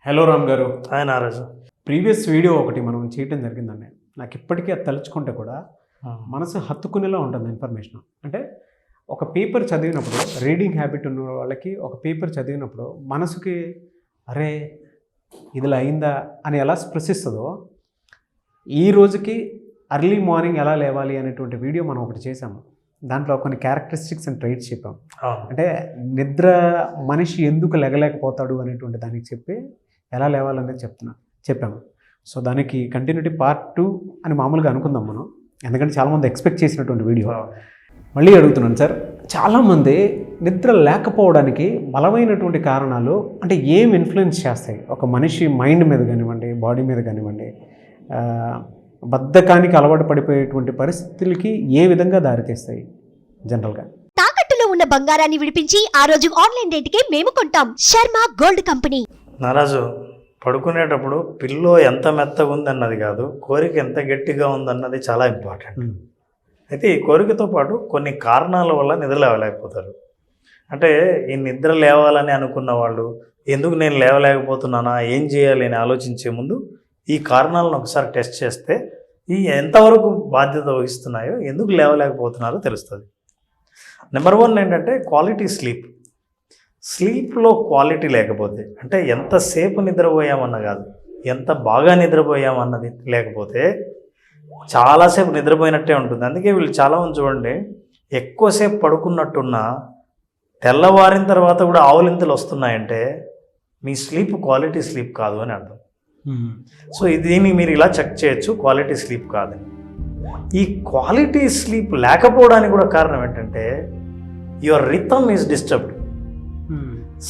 Hello Ram గారు. Hi నారాజు. Previous video ఒకటి మనం చేయటం జరిగిందండి. నాకు ఇప్పటికీ అది తలుచుకుంటే కూడా మనసు హత్తుకునేలా ఉంటుంది ఇన్ఫర్మేషన్. అంటే ఒక పేపర్ చదివినప్పుడు, రీడింగ్ హ్యాబిట్ ఉన్న వాళ్ళకి ఒక పేపర్ చదివినప్పుడు మనసుకి అరే ఇదిలా అయిందా అని ఎలా స్పృశిస్తుందో, ఈ రోజుకి అర్లీ మార్నింగ్ ఎలా లేవాలి అనేటువంటి వీడియో మనం ఒకటి చేసాము. దాంట్లో కొన్ని క్యారెక్టరిస్టిక్స్ అండ్ ట్రైట్స్ చెప్పాం. అంటే నిద్ర మనిషి ఎందుకు లెగలేకపోతాడు అనేటువంటి దానికి చెప్పి ఎలా లేవాలనేది చెప్పాము. సో దానికి కంటిన్యూటీ పార్ట్ 2 అని మామూలుగా అనుకుందాం మనం, ఎందుకంటే చాలామంది ఎక్స్పెక్ట్ చేసినటువంటి వీడియో. మళ్ళీ అడుగుతున్నాను సార్, చాలామంది నిద్ర లేకపోవడానికి బలమైనటువంటి కారణాలు అంటే ఏం ఇన్ఫ్లుయెన్స్ చేస్తాయి ఒక మనిషి మైండ్ మీద కానివ్వండి, బాడీ మీద కానివ్వండి, బద్ధకానికి అలవాటు పడిపోయేటువంటి పరిస్థితులకి ఏ విధంగా దారితీస్తాయి జనరల్గా? తాకట్టులో ఉన్న బంగారాన్ని విడిపించి ఆ రోజు ఆన్లైన్ రేటుకే మేము కొంటాం. Sharma gold company. నారాజు, పడుకునేటప్పుడు పిల్లో ఎంత మెత్తగా ఉందన్నది కాదు, కోరిక ఎంత గట్టిగా ఉందన్నది చాలా ఇంపార్టెంట్. అయితే ఈ కోరికతో పాటు కొన్ని కారణాల వల్ల నిద్ర లేవలేకపోతారు. అంటే ఈ నిద్ర లేవాలని అనుకున్న వాళ్ళు ఎందుకు నేను లేవలేకపోతున్నానా, ఏం చేయాలి అని ఆలోచించే ముందు ఈ కారణాలను ఒకసారి టెస్ట్ చేస్తే ఈ ఎంతవరకు బాధ్యత వహిస్తున్నాయో, ఎందుకు లేవలేకపోతున్నారో తెలుస్తుంది. నెంబర్ 1 ఏంటంటే క్వాలిటీ స్లీప్. స్లీప్లో క్వాలిటీ లేకపోతే, అంటే ఎంతసేపు నిద్రపోయామన్న కాదు, ఎంత బాగా నిద్రపోయామన్నది లేకపోతే చాలాసేపు నిద్రపోయినట్టే ఉంటుంది. అందుకే వీళ్ళు చాలామంది చూడండి, ఎక్కువసేపు పడుకున్నట్టున్నా తెల్లవారిన తర్వాత కూడా ఆవులింతలు వస్తున్నాయంటే మీ స్లీప్ క్వాలిటీ స్లీప్ కాదు అని అర్థం. సో దీన్ని మీరు ఇలా చెక్ చేయొచ్చు, క్వాలిటీ స్లీప్ కాదని. ఈ క్వాలిటీ స్లీప్ లేకపోవడానికి కూడా కారణం ఏంటంటే your rhythm is disturbed.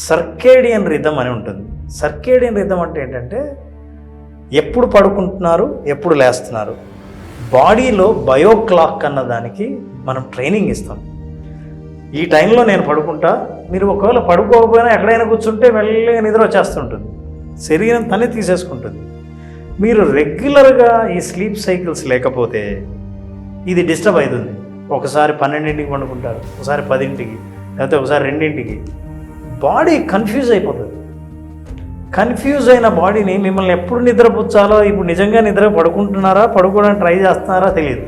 Circadian rhythm అని ఉంటుంది. సర్కేడియన్ రిథమ్ అంటే ఏంటంటే ఎప్పుడు పడుకుంటున్నారు, ఎప్పుడు లేస్తున్నారు. బాడీలో బయో క్లాక్ అన్న దానికి మనం ట్రైనింగ్ ఇస్తాం. ఈ టైంలో నేను పడుకుంటా, మీరు ఒకవేళ పడుకోకపోయినా ఎక్కడైనా కూర్చుంటే మెల్లగా నిద్ర వచ్చేస్తుంటుంది, శరీరం తనే తీసేసుకుంటుంది. మీరు రెగ్యులర్గా ఈ స్లీప్ సైకిల్స్ లేకపోతే ఇది డిస్టర్బ్ అవుతుంది. ఒకసారి 12ంటికి పండుకుంటారు, ఒకసారి 10ంటికి, లేకపోతే ఒకసారి 2ంటికి. బాడీ కన్ఫ్యూజ్ అయిపోతుంది. కన్ఫ్యూజ్ అయిన బాడీని మిమ్మల్ని ఎప్పుడు నిద్రపుచ్చాలో, ఇప్పుడు నిజంగా నిద్ర పడుకుంటున్నారా, పడుకోవడానికి ట్రై చేస్తున్నారా తెలియదు.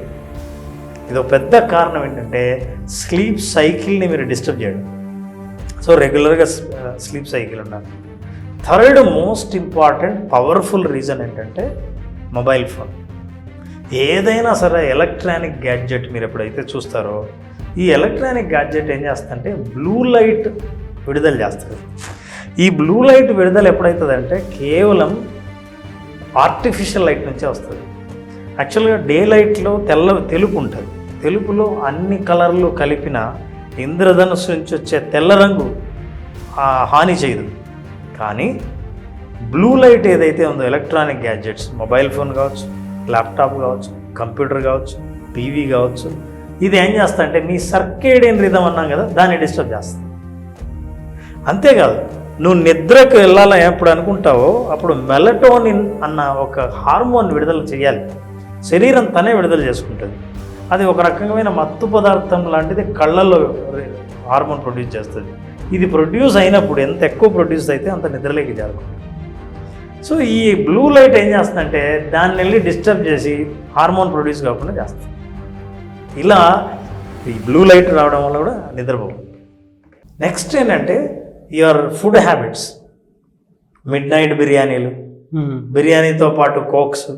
ఇది ఒక పెద్ద కారణం ఏంటంటే స్లీప్ సైకిల్ని మీరు డిస్టర్బ్ చేయడం. సో రెగ్యులర్గా స్లీప్ సైకిల్ ఉండాలి. Third most important powerful reason ఏంటంటే మొబైల్ ఫోన్. ఏదైనా సరే ఎలక్ట్రానిక్ గ్యాడ్జెట్ మీరు ఎప్పుడైతే చూస్తారో, ఈ ఎలక్ట్రానిక్ గ్యాడ్జెట్ ఏం చేస్తుందంటే బ్లూ లైట్ విడుదల చేస్తుంది. ఈ బ్లూ లైట్ విడుదల ఎప్పుడవుతుందంటే కేవలం ఆర్టిఫిషియల్ లైట్ నుంచే వస్తుంది. యాక్చువల్గా డే లైట్లో తెలుపు ఉంటుంది. తెలుపులో అన్ని కలర్లు కలిపిన ఇంద్రధనుస్సు నుంచి వచ్చే తెల్ల రంగు హాని చేయదు. కానీ బ్లూ లైట్ ఏదైతే ఉందో ఎలక్ట్రానిక్ గ్యాడ్జెట్స్, మొబైల్ ఫోన్ కావచ్చు, ల్యాప్టాప్ కావచ్చు, కంప్యూటర్ కావచ్చు, టీవీ కావచ్చు, ఇది ఏం చేస్తా అంటే మీ సర్కేడియన్ రిథమ్ అన్నాం కదా, దాన్ని డిస్టర్బ్ చేస్తుంది. అంతేకాదు, నువ్వు నిద్రకు వెళ్ళాలని ఎప్పుడు అనుకుంటావో అప్పుడు మెలటోనిన్ అన్న ఒక హార్మోన్ విడుదల చేయాలి. శరీరం తనే విడుదల చేసుకుంటుంది. అది ఒక రకమైన మత్తు పదార్థం లాంటిది, కళ్ళల్లో హార్మోన్ ప్రొడ్యూస్ చేస్తుంది. ఇది ప్రొడ్యూస్ అయినప్పుడు ఎంత ఎక్కువ ప్రొడ్యూస్ అయితే అంత నిద్రలోకి చేరుకుంటుంది. సో ఈ బ్లూ లైట్ ఏం చేస్తుందంటే దాన్ని వెళ్ళి డిస్టర్బ్ చేసి హార్మోన్ ప్రొడ్యూస్ కాకుండా చేస్తుంది. ఇలా ఈ బ్లూ లైట్ రావడం వల్ల కూడా నిద్రపోవు. నెక్స్ట్ ఏంటంటే your food habits. Mid night బిర్యానీలు, బిర్యానీతో పాటు కోక్స్,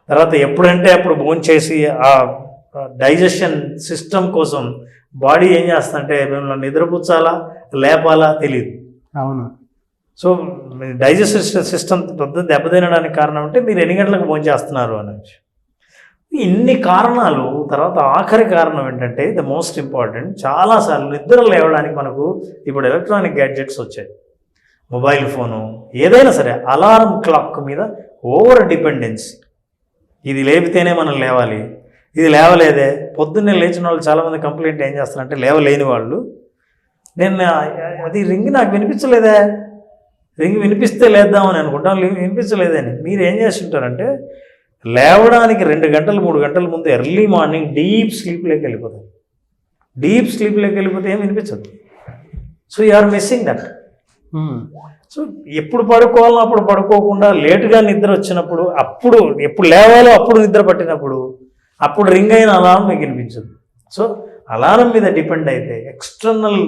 తర్వాత ఎప్పుడంటే అప్పుడు భోంచేసి ఆ డైజెషన్ సిస్టమ్ కోసం బాడీ ఏం చేస్తుందంటే మిమ్మల్ని నిద్రపుచ్చాలా లేపాలా తెలియదు. అవును. సో డైజెస్టివ్ సిస్టమ్ దెబ్బతినడానికి కారణం అంటే మీరు ఎన్ని గంటలకు భోంచేస్తున్నారు అని. ఇన్ని కారణాలు. తర్వాత ఆఖరి కారణం ఏంటంటే ద మోస్ట్ ఇంపార్టెంట్, చాలాసార్లు నిద్ర లేవడానికి మనకు ఇప్పుడు ఎలక్ట్రానిక్ గ్యాడ్జెట్స్ వచ్చాయి. మొబైల్ ఫోను, ఏదైనా సరే అలారం క్లాక్ మీద ఓవర్ డిపెండెన్సీ. ఇది లేపితేనే మనం లేవాలి, ఇది లేవలేదే. పొద్దున్నే లేచిన వాళ్ళు చాలామంది కంప్లైంట్ ఏం చేస్తారంటే, లేవలేని వాళ్ళు, నేను అది రింగ్ నాకు వినిపించలేదే, రింగ్ వినిపిస్తే లేద్దామని అనుకుంటాం, వినిపించలేదని. మీరు ఏం చేస్తుంటారంటే లేవడానికి 2 గంటలు 3 గంటల ముందు ఎర్లీ మార్నింగ్ డీప్ స్లీప్లోకి వెళ్ళిపోతారు. డీప్ స్లీప్లోకి వెళ్ళిపోతే ఏం వినిపించదు. So you are missing that. So ఎప్పుడు పడుకోవాలో అప్పుడు పడుకోకుండా లేటుగా నిద్ర వచ్చినప్పుడు అప్పుడు ఎప్పుడు లేవాలో అప్పుడు నిద్ర పట్టినప్పుడు అప్పుడు రింగ్ అయిన అలారం మీకు వినిపించదు. సో అలారం మీద డిపెండ్ అయితే, ఎక్స్టర్నల్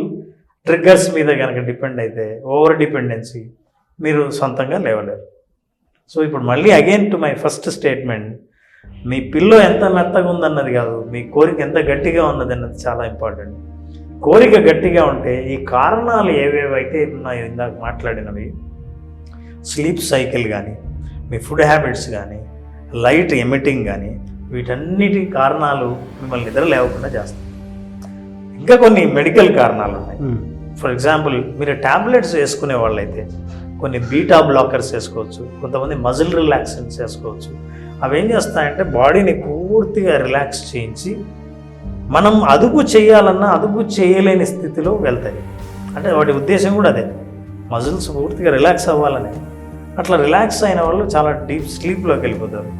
ట్రిగ్గర్స్ మీద కనుక డిపెండ్ అయితే, ఓవర్ డిపెండెన్సీ, మీరు సొంతంగా లేవలేరు. సో ఇప్పుడు మళ్ళీ again to my first statement, me pillow ఎంత మెత్తగా ఉందన్నది కాదు, మీ కోరిక ఎంత గట్టిగా ఉన్నది అన్నది చాలా ఇంపార్టెంట్. కోరిక గట్టిగా ఉంటే ఈ కారణాలు ఏవేవైతే ఉన్నాయో ఇందాక మాట్లాడినవి, స్లీప్ సైకిల్ కానీ, మీ ఫుడ్ హ్యాబిట్స్ కానీ, లైట్ ఎమిటింగ్ కానీ, వీటన్నిటి కారణాలు మిమ్మల్ని నిద్ర లేవకుండా చేస్తాయి. ఇంకా కొన్ని మెడికల్ కారణాలు ఉన్నాయి. ఫర్ ఎగ్జాంపుల్, మీరు ట్యాబ్లెట్స్ వేసుకునే వాళ్ళైతే కొన్ని బీటా బ్లాకర్స్ వేసుకోవచ్చు, కొంతమంది మజిల్ రిలాక్సెంట్స్ వేసుకోవచ్చు. అవి ఏం చేస్తాయంటే బాడీని పూర్తిగా రిలాక్స్ చేయించి మనం అదుపు చేయాలన్నా అదుపు చేయలేని స్థితిలో వెళ్తాయి. అంటే వాటి ఉద్దేశం కూడా అదే, మజిల్స్ పూర్తిగా రిలాక్స్ అవ్వాలని. అట్లా రిలాక్స్ అయిన వాళ్ళు చాలా డీప్ స్లీప్లోకి వెళ్ళిపోతారు.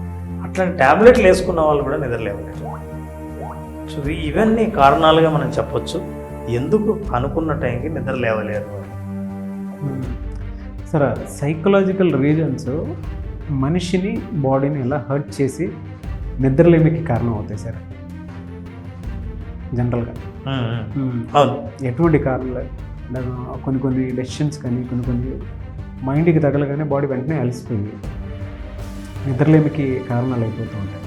అట్లాంటి ట్యాబ్లెట్లు వేసుకున్న వాళ్ళు కూడా నిద్రలేవలేరు. సో ఇవన్నీ కారణాలుగా మనం చెప్పొచ్చు ఎందుకు అనుకున్న టైంకి నిద్ర లేవలేరు. సరే, సైకలాజికల్ రీజన్స్ మనిషిని, బాడీని ఎలా హర్ట్ చేసి నిద్రలేమికి కారణం అవుతాయి సార్ జనరల్గా? అవును. ఎటువంటి కారణాలు? కొన్ని డెసిషన్స్ కానీ, కొన్ని మైండ్కి తగలగానే బాడీ వెంటనే అలసిపోయి నిద్రలేమికి కారణాలు అయిపోతూ ఉంటాయి.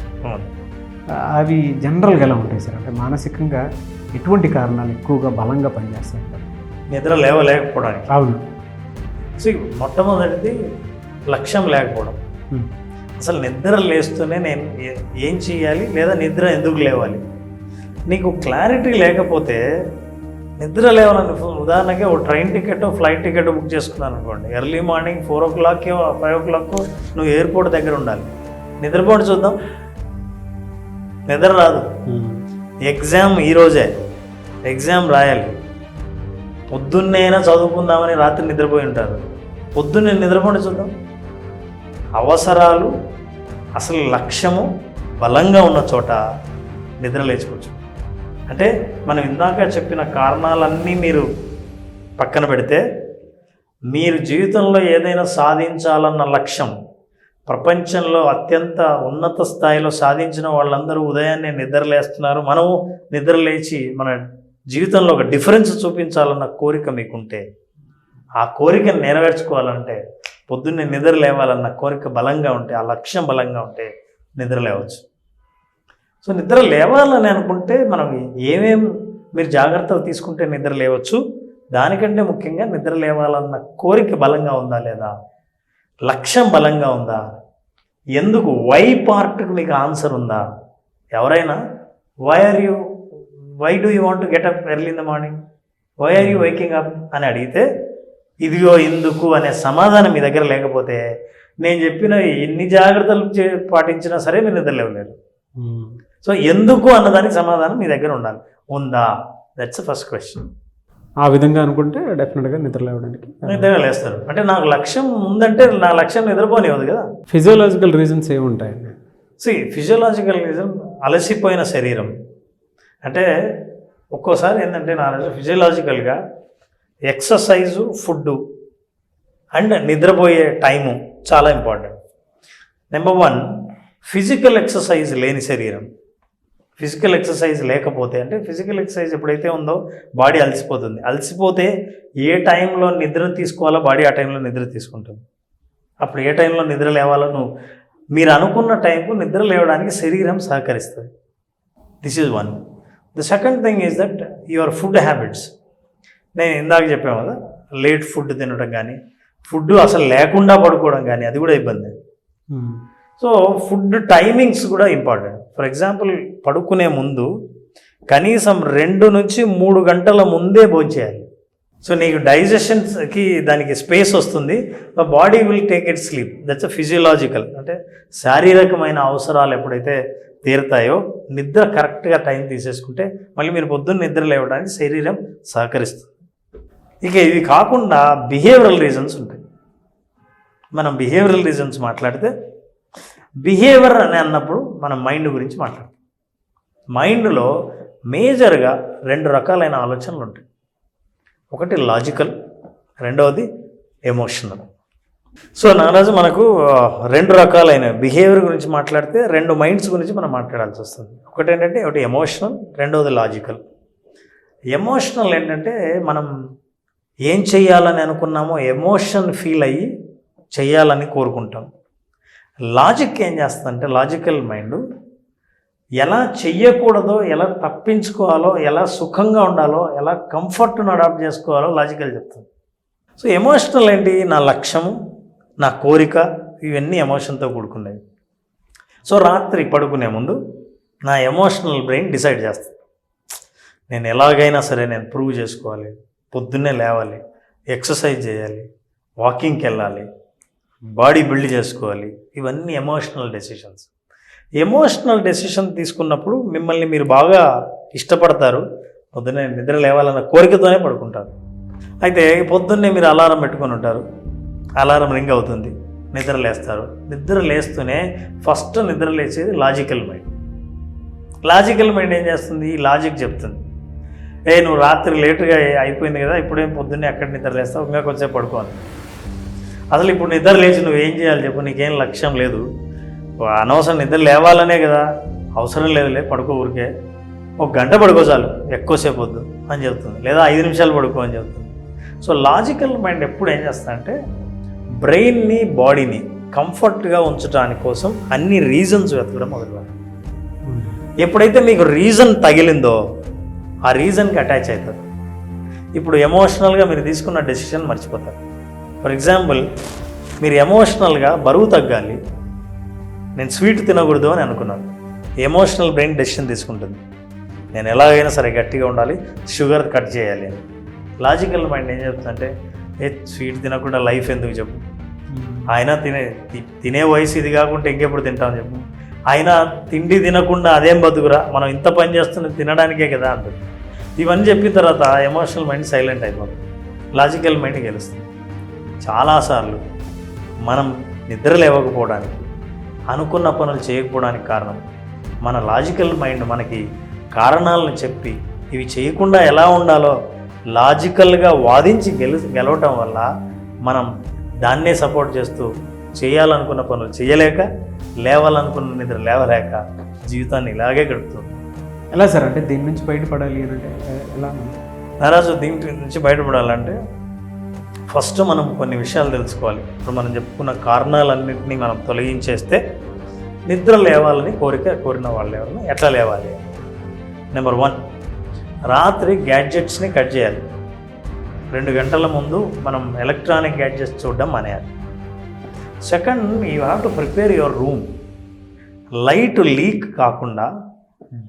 అవి జనరల్గా ఎలా ఉంటాయి సార్? అంటే మానసికంగా ఎటువంటి కారణాలు ఎక్కువగా బలంగా పనిచేస్తాయి నిద్ర లేవలేకపోవడానికి? అవును. సో మొట్టమొదటిది లక్ష్యం లేకపోవడం. అసలు నిద్ర లేస్తూనే నేను ఏం చేయాలి, లేదా నిద్ర ఎందుకు లేవాలి, నీకు క్లారిటీ లేకపోతే నిద్ర లేవాలని, ఉదాహరణకి ఒక train ticket, flight ticket book చేసుకున్నాను అనుకోండి, ఎర్లీ మార్నింగ్ 4 o'clock 5 o'clock నువ్వు ఎయిర్పోర్ట్ దగ్గర ఉండాలి. నిద్రపోండి చూద్దాం, నిద్ర రాదు. ఎగ్జామ్ ఈరోజే, ఎగ్జామ్ రాయాలి, పొద్దున్నేనా చదువుకుందామని రాత్రి నిద్రపోయి ఉంటారు. పొద్దున్నే నిద్రపోండి చూద్దాం. అవసరాలు, అసలు లక్ష్యము బలంగా ఉన్న చోట నిద్ర లేచుకోవచ్చు. అంటే మనం ఇందాక చెప్పిన కారణాలన్నీ మీరు పక్కన పెడితే, మీరు జీవితంలో ఏదైనా సాధించాలన్న లక్ష్యం, ప్రపంచంలో అత్యంత ఉన్నత స్థాయిలో సాధించిన వాళ్ళందరూ ఉదయాన్నే నిద్రలేస్తున్నారు. మనము నిద్రలేచి మన జీవితంలో ఒక డిఫరెన్స్ చూపించాలన్న కోరిక మీకుంటే, ఆ కోరికను నెరవేర్చుకోవాలంటే, పొద్దున్నే నిద్ర లేవాలన్న కోరిక బలంగా ఉంటే, ఆ లక్ష్యం బలంగా ఉంటే నిద్ర లేవచ్చు. సో నిద్ర లేవాలని అనుకుంటే మనం మీరు జాగ్రత్తలు తీసుకుంటే నిద్ర లేవచ్చు. దానికంటే ముఖ్యంగా నిద్ర లేవాలన్న కోరిక బలంగా ఉందా లేదా, లక్ష్యం బలంగా ఉందా, ఎందుకు, వై పార్ట్కి మీకు ఆన్సర్ ఉందా. ఎవరైనా why do you want to get up early in the morning, why are you waking up అని అడిగితే, ఇదిగో ఎందుకు అనే సమాధానం మీ దగ్గర లేకపోతే, నేను చెప్పిన ఎన్ని జాగ్రత్తలు పాటించినా సరే మీరు నిద్ర లేవలేరు. సో ఎందుకు అన్నదానికి సమాధానం మీ దగ్గర ఉండాలి. ఉందా? That's first question. ఆ విధంగా అనుకుంటే డెఫినెట్గా నిద్ర లేవడానికి నిద్ర లేస్తారు. అంటే నాకు లక్ష్యం ఉందంటే నా లక్ష్యం నిద్రపోనివ్వదు కదా. ఫిజియోలాజికల్ రీజన్స్ ఏముంటాయండి? ఫిజియోలాజికల్ రీజన్ అలసిపోయిన శరీరం. అంటే ఒక్కోసారి ఏంటంటే నా ఫిజియోలాజికల్గా ఎక్సర్సైజు, ఫుడ్డు అండ్ నిద్రపోయే టైము చాలా ఇంపార్టెంట్. నెంబర్ 1, ఫిజికల్ ఎక్సర్సైజ్ లేని శరీరం. ఫిజికల్ ఎక్సర్సైజ్ లేకపోతే, అంటే ఫిజికల్ ఎక్సర్సైజ్ ఎప్పుడైతే ఉందో బాడీ అలసిపోతుంది. అలసిపోతే ఏ టైంలో నిద్ర తీసుకోవాలో బాడీ ఆ టైంలో నిద్ర తీసుకుంటుంది. అప్పుడు ఏ టైంలో నిద్ర లేవాలో మీరు అనుకున్న టైంకు నిద్ర లేవడానికి శరీరం సహకరిస్తుంది. This is 1. The second thing is that your food habits. నేను ఇందాక చెప్పాను కదా, లేట్ ఫుడ్ తినడం కానీ, ఫుడ్ అసలు లేకుండా పడుకోవడం కానీ, అది కూడా ఇబ్బంది. సో ఫుడ్ టైమింగ్స్ కూడా ఇంపార్టెంట్. ఫర్ ఎగ్జాంపుల్, పడుకునే ముందు కనీసం 2 నుంచి 3 గంటల ముందే భోంచేయాలి. సో నీకు డైజెషన్కి దానికి స్పేస్ వస్తుంది. Body will take it sleep. That's a physiological. అంటే శారీరకమైన అవసరాలు ఎప్పుడైతే తీరుతాయో, నిద్ర కరెక్ట్గా టైం తీసేసుకుంటే మళ్ళీ మీరు పొద్దున్న నిద్ర లేవడానికి శరీరం సహకరిస్తుంది. ఇక ఇవి కాకుండా బిహేవియరల్ రీజన్స్ ఉంటాయి. మనం బిహేవియరల్ రీజన్స్ మాట్లాడితే, బిహేవియర్ అని అన్నప్పుడు మనం మైండ్ గురించి మాట్లాడతాం. మైండ్లో మేజర్గా 2 రకాలైన ఆలోచనలు ఉంటాయి. ఒకటి లాజికల్, రెండవది ఎమోషనల్. సో నారాజు మనకు రెండు రకాలైన బిహేవియర్ గురించి మాట్లాడితే రెండు మైండ్స్ గురించి మనం మాట్లాడాల్సి వస్తుంది. ఒకటి ఏంటంటే ఒకటి ఎమోషనల్, రెండవది లాజికల్. ఎమోషనల్ ఏంటంటే మనం ఏం చెయ్యాలని అనుకున్నామో ఎమోషన్ ఫీల్ అయ్యి చెయ్యాలని కోరుకుంటాం. లాజిక్ ఏం చేస్తుందంటే లాజికల్ మైండ్ ఎలా చెయ్యకూడదో, ఎలా తప్పించుకోవాలో, ఎలా సుఖంగా ఉండాలో, ఎలా కంఫర్ట్ను అడాప్ట్ చేసుకోవాలో లాజికల్ చెప్తుంది. సో ఎమోషనల్ ఏంటి, నా లక్ష్యము, నా కోరిక, ఇవన్నీ ఎమోషన్తో కూడుకునేవి. సో రాత్రి పడుకునే ముందు నా ఎమోషనల్ బ్రెయిన్ డిసైడ్ చేస్తుంది, నేను ఎలాగైనా సరే నేను ప్రూవ్ చేసుకోవాలి, పొద్దున్నే లేవాలి, ఎక్సర్సైజ్ చేయాలి, వాకింగ్కి వెళ్ళాలి, బాడీ బిల్డ్ చేసుకోవాలి. ఇవన్నీ ఎమోషనల్ డెసిషన్స్. ఎమోషనల్ డెసిషన్ తీసుకున్నప్పుడు మిమ్మల్ని మీరు బాగా ఇష్టపడతారు, పొద్దున్నే నిద్ర లేవాలన్న కోరికతోనే పడుకుంటారు. అయితే పొద్దున్నే మీరు అలారం పెట్టుకొని ఉంటారు, అలారం రింగ్ అవుతుంది, నిద్ర లేస్తారు. నిద్ర లేస్తూనే ఫస్ట్ నిద్ర లేచేది లాజికల్ మైండ్. లాజికల్ మైండ్ ఏం చేస్తుంది, లాజిక్ చెప్తుంది, నువ్వు రాత్రి లేటుగా అయిపోయింది కదా, ఇప్పుడేం పొద్దున్నే ఎక్కడ నిద్ర లేస్తావు, ఇంకా కొంచెం పడుకోవాలి. అసలు ఇప్పుడు నిద్ర లేచి నువ్వేం చేయాలి చెప్పు, నీకేం లక్ష్యం లేదు, అనవసరం నిద్ర లేవాలనే కదా, అవసరం లేదులే, పడుకో, ఊరికే ఒక గంట పడుకో చాలు, ఎక్కువసేపు వద్దు అని చెప్తుంది, లేదా 5 నిమిషాలు పడుకో అని చెప్తుంది. సో లాజికల్ మైండ్ ఎప్పుడు ఏం చేస్తుందంటే బ్రెయిన్ని, బాడీని కంఫర్ట్గా ఉంచడానికి కోసం అన్ని రీజన్స్ వెతకడం మొదలుపెట్టాలి. ఎప్పుడైతే మీకు రీజన్ తగిలిందో ఆ రీజన్కి అటాచ్ అవుతారు. ఇప్పుడు ఎమోషనల్గా మీరు తీసుకున్న డెసిషన్ మర్చిపోతారు. ఫర్ ఎగ్జాంపుల్, మీరు ఎమోషనల్గా బరువు తగ్గాలి, నేను స్వీట్ తినకూడదు అని అనుకున్నాను. ఎమోషనల్ బ్రెయిన్ డెసిషన్ తీసుకుంటుంది, నేను ఎలాగైనా సరే గట్టిగా ఉండాలి, షుగర్ కట్ చేయాలి అని. లాజికల్ మైండ్ ఏం చెప్తుందంటే స్వీట్ తినకుండా లైఫ్ ఎందుకు చెప్పు, ఆయన తినే వయసు ఇది కాకుండా ఇంకెప్పుడు తింటామని చెప్పు, ఆయన తిండి తినకుండా అదేం బతుకురా, మనం ఇంత పని చేస్తున్నది తినడానికే కదా అంటుంది. ఇవన్నీ చెప్పిన తర్వాత ఎమోషనల్ మైండ్ సైలెంట్ అయిపోతుంది, లాజికల్ మైండ్ గెలుస్తుంది. చాలాసార్లు మనం నిద్ర లేవకపోవడానికి, అనుకున్న పనులు చేయకపోవడానికి కారణం మన లాజికల్ మైండ్ మనకి కారణాలను చెప్పి ఇవి చేయకుండా ఎలా ఉండాలో లాజికల్గా వాదించి గెలవటం వల్ల మనం దాన్నే సపోర్ట్ చేస్తూ చేయాలనుకున్న పనులు చేయలేక, లేవాలనుకున్న నిద్ర లేవలేక జీవితాన్ని ఇలాగే గడుపుతుంది. ఎలా సార్, అంటే దీని నుంచి బయటపడాలి అని అంటే ఎలా? నారాజు, దీని నుంచి బయటపడాలంటే ఫస్ట్ మనం కొన్ని విషయాలు తెలుసుకోవాలి. ఇప్పుడు మనం చెప్పుకున్న కారణాలన్నింటినీ మనం తొలగించేస్తే నిద్ర లేవాలని కోరిన వాళ్ళు ఎవరైనా ఎట్లా లేవాలి? నెంబర్ 1, రాత్రి గ్యాడ్జెట్స్ని కట్ చేయాలి. 2 గంటల ముందు మనం ఎలక్ట్రానిక్ గ్యాడ్జెట్స్ చూడడం మానేయాలి. Second, you have to prepare your room. Light leak కాకుండా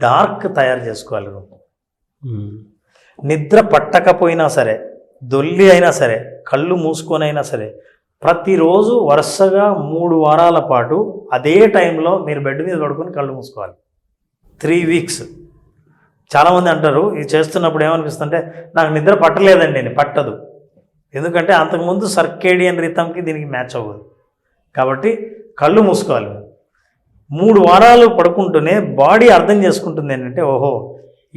డార్క్ తయారు చేసుకోవాలి రూమ్. నిద్ర పట్టకపోయినా సరే, దొల్లి అయినా సరే, కళ్ళు మూసుకొని అయినా సరే, ప్రతిరోజు వరుసగా 3 వారాల పాటు అదే టైంలో మీరు బెడ్ మీద పడుకొని కళ్ళు మూసుకోవాలి. 3 వీక్స్. చాలామంది అంటారు ఇది చేస్తున్నప్పుడు ఏమనిపిస్తుందంటే నాకు నిద్ర పట్టలేదండి, పట్టదు. ఎందుకంటే అంతకుముందు సర్కేడియన్ రిథమ్కి దీనికి మ్యాచ్ అవ్వదు. కాబట్టి కళ్ళు మూసుకోవాలి. 3 వారాలు పడుకుంటూనే బాడీ అర్థం చేసుకుంటుంది ఏంటంటే ఓహో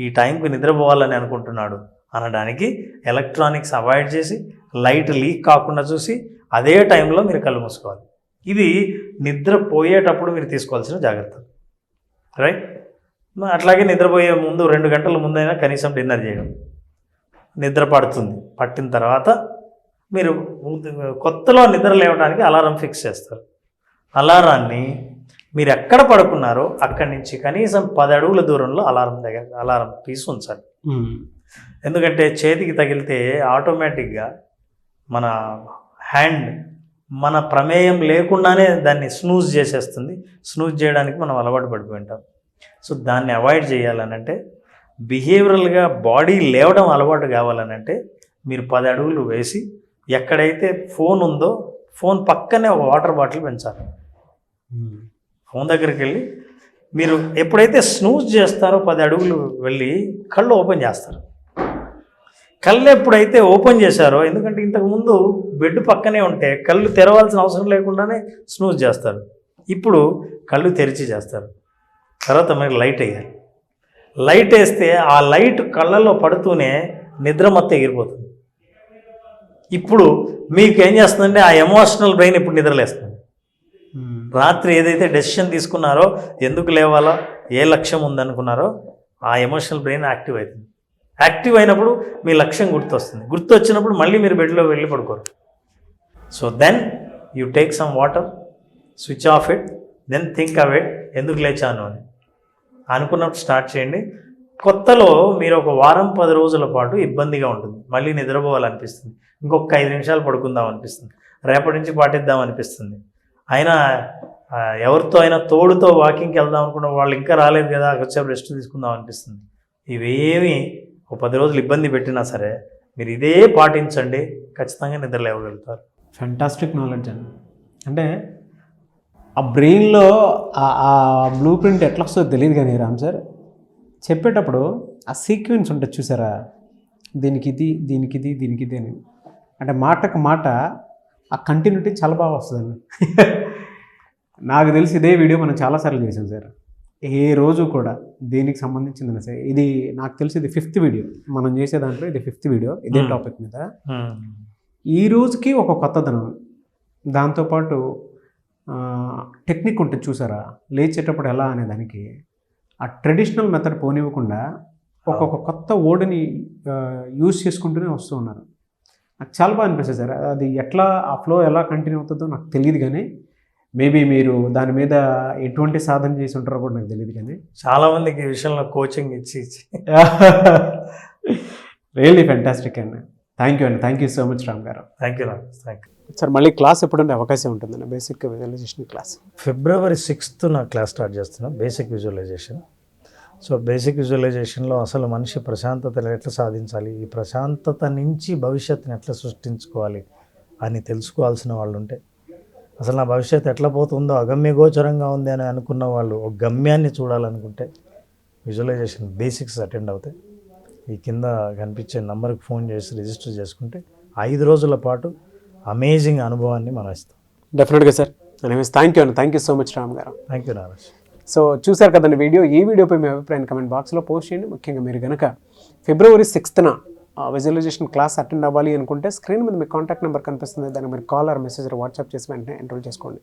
ఈ టైంకి నిద్రపోవాలని అనుకుంటున్నాడు అనడానికి ఎలక్ట్రానిక్స్ అవాయిడ్ చేసి, లైట్ లీక్ కాకుండా చూసి అదే టైంలో మీరు కళ్ళు మూసుకోవాలి. ఇది నిద్రపోయేటప్పుడు మీరు తీసుకోవాల్సిన జాగ్రత్త, రైట్? అట్లాగే నిద్రపోయే ముందు 2 గంటల ముందైనా కనీసం డిన్నర్ చేయడం. నిద్ర పడుతుంది, పట్టిన తర్వాత మీరు కొత్తలో నిద్ర లేవడానికి అలారం ఫిక్స్ చేస్తారు. అలారాన్ని మీరు ఎక్కడ పడుకున్నారో అక్కడి నుంచి కనీసం 10 అడుగుల దూరంలో అలారం పీస్ ఉంచాలి. ఎందుకంటే చేతికి తగిలితే ఆటోమేటిక్గా మన హ్యాండ్ మన ప్రమేయం లేకుండానే దాన్ని స్నూజ్ చేసేస్తుంది. స్నూజ్ చేయడానికి మనం అలవాటు పడిపోయి ఉంటాం. సో దాన్ని అవాయిడ్ చేయాలనంటే, బిహేవియరల్గా బాడీ లేవడం అలవాటు కావాలనంటే మీరు 10 అడుగులు వేసి ఎక్కడైతే ఫోన్ ఉందో ఫోన్ పక్కనే ఒక వాటర్ బాటిల్ పెంచాలి. ఫోన్ దగ్గరికి వెళ్ళి మీరు ఎప్పుడైతే స్నూజ్ చేస్తారో 10 అడుగులు వెళ్ళి కళ్ళు ఓపెన్ చేస్తారు. కళ్ళు ఎప్పుడైతే ఓపెన్ చేశారో, ఎందుకంటే ఇంతకుముందు బెడ్ పక్కనే ఉంటే కళ్ళు తెరవాల్సిన అవసరం లేకుండానే స్నూజ్ చేస్తారు. ఇప్పుడు కళ్ళు తెరిచి చేస్తారు. తర్వాత మీరు లైట్ వేయాలి. లైట్ వేస్తే ఆ లైట్ కళ్ళల్లో పడుతూనే నిద్ర మొత్తం ఎగిరిపోతుంది. ఇప్పుడు మీకు ఏం చేస్తుందంటే ఆ ఎమోషనల్ బ్రెయిన్ ఇప్పుడు నిద్రలేస్తుంది. రాత్రి ఏదైతే డెసిషన్ తీసుకున్నారో, ఎందుకు లేవాలో, ఏ లక్ష్యం ఉందనుకున్నారో, ఆ ఎమోషనల్ బ్రెయిన్ యాక్టివ్ అవుతుంది. యాక్టివ్ అయినప్పుడు మీ లక్ష్యం గుర్తొస్తుంది. గుర్తు వచ్చినప్పుడు మళ్ళీ మీరు బెడ్లో వెళ్ళి పడుకోరు. So then you take some water, switch off it, then think of it, ఎందుకు లేచాను అని అనుకున్నప్పుడు స్టార్ట్ చేయండి. కొత్తలో మీరు ఒక వారం 10 రోజుల పాటు ఇబ్బందిగా ఉంటుంది. మళ్ళీ నిద్రపోవాలనిపిస్తుంది, ఇంకొక 5 నిమిషాలు పడుకుందాం అనిపిస్తుంది, రేపటి నుంచి పాటిద్దాం అనిపిస్తుంది. అయినా ఎవరితో అయినా తోడుతో వాకింగ్కి వెళ్దాం అనుకున్న వాళ్ళు ఇంకా రాలేదు కదా, వచ్చేప్పుడు రెస్ట్ తీసుకుందాం అనిపిస్తుంది. ఇవేమి ఒక 10 రోజులు ఇబ్బంది పెట్టినా సరే మీరు ఇదే పాటించండి, ఖచ్చితంగా నిద్ర లేవగలుగుతారు. ఫ్యాంటాస్టిక్ నాలెడ్జ్ అండి. అంటే ఆ బ్రెయిన్లో ఆ బ్లూ ప్రింట్ ఎట్లా వస్తుందో తెలియదు కానీ రామ్ సార్ చెప్పేటప్పుడు ఆ సీక్వెన్స్ ఉంటుంది చూసారా, దీనికి ఇది దీనికి ఇది దీనికి ఇది అని, అంటే మాటకు మాట ఆ కంటిన్యూటీ చాలా బాగా వస్తుందండి. నాకు తెలిసి ఇదే వీడియో మనం చాలాసార్లు చేసాం సార్. ఏ రోజు కూడా దీనికి సంబంధించింది సార్. ఇది నాకు తెలిసి ఇది 5th వీడియో మనం చేసే దాంట్లో, ఇది 5th వీడియో ఇదే టాపిక్ మీద. ఈ రోజుకి ఒక కొత్తదనం, దాంతోపాటు టెక్నిక్ ఉంటుంది చూసారా, లేచేటప్పుడు ఎలా అనే దానికి ఆ ట్రెడిషనల్ మెథడ్ పోనివ్వకుండా ఒక్కొక్క కొత్త వర్డ్ని యూజ్ చేసుకుంటూనే వస్తూ ఉన్నారు. నాకు చాలా బాగా అనిపిస్తుంది సార్. అది ఎట్లా ఆ ఫ్లో ఎలా కంటిన్యూ అవుతుందో నాకు తెలియదు, కానీ మేబీ మీరు దాని మీద ఎటువంటి సాధన చేసి ఉంటారో కూడా నాకు తెలియదు. కానీ చాలామందికి ఈ విషయంలో కోచింగ్ ఇచ్చి రియల్లీ ఫ్యాంటాస్టిక్ అండి. థ్యాంక్ యూ అండి, thank you so much Ram garu. Thank you thank you sir. మళ్ళీ క్లాస్ ఎప్పుడుండే అవకాశం ఉంటుందండి? Basic visualization class February 6th నా క్లాస్ స్టార్ట్ చేస్తున్నాను, బేసిక్ విజువలైజేషన్. సో బేసిక్ విజువలైజేషన్లో అసలు మనిషి ప్రశాంతతను ఎట్లా సాధించాలి, ఈ ప్రశాంతత నుంచి భవిష్యత్తుని ఎట్లా సృష్టించుకోవాలి అని తెలుసుకోవాల్సిన వాళ్ళు ఉంటే, అసలు నా భవిష్యత్తు ఎట్లా పోతుందో అగమ్యగోచరంగా ఉంది అని అనుకున్న వాళ్ళు ఒక గమ్యాన్ని చూడాలనుకుంటే విజువలైజేషన్ బేసిక్స్ అటెండ్ అవుతాయి. ఈ కింద కనిపించే నంబర్కి ఫోన్ చేసి రిజిస్టర్ చేసుకుంటే 5 రోజుల పాటు అమేజింగ్ అనుభవాన్ని మనం ఇస్తాం. డెఫినెట్గా సార్. థ్యాంక్ యూ అండి, thank you so much Ram garu. Thank you Naraj. So చూసారు కదండి వీడియో. ఈ వీడియోపై మీ అభిప్రాయాన్ని కమెంట్ బాక్స్లో పోస్ట్ చేయండి. ముఖ్యంగా మీరు కనుక February 6th visualisation class attend అవ్వాలి అనుకుంటే స్క్రీన్ మీద మీ కాంటాక్ట్ నెంబర్ కనిపిస్తుంది, దాన్ని మీరు కాల్ ఆర్ మెసేజ్ వాట్సాప్ చేసి వెంటనే ఎన్రోల్ చేసుకోండి.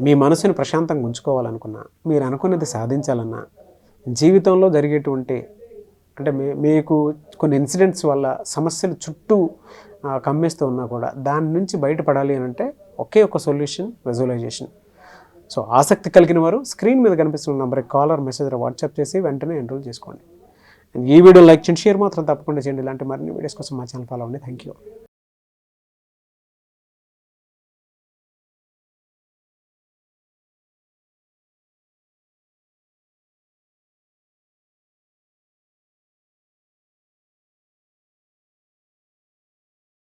మీ మనసుని ప్రశాంతంగా ఉంచుకోవాలనుకున్నా, మీరు అనుకున్నది సాధించాలన్నా, జీవితంలో జరిగేటువంటి అంటే మీకు కొన్ని ఇన్సిడెంట్స్ వల్ల సమస్యలు చుట్టూ కమ్మేస్తూ ఉన్నా కూడా దాని నుంచి బయటపడాలి అని అంటే ఒకే ఒక సొల్యూషన్ విజువలైజేషన్. సో ఆసక్తి కలిగిన వారు స్క్రీన్ మీద కనిపిస్తున్న నెంబర్కి కాల్ ఆర్ మెసేజ్ వాట్సాప్ చేసి వెంటనే ఎన్రోల్ చేసుకోండి. ఈ వీడియో లైక్ చేయండి, షేర్ మాత్రం తప్పకుండా చేయండి. ఇలాంటి మరిన్ని వీడియోస్ కోసం మా ఛానల్ ఫాలో అవ్వండి. Thank you.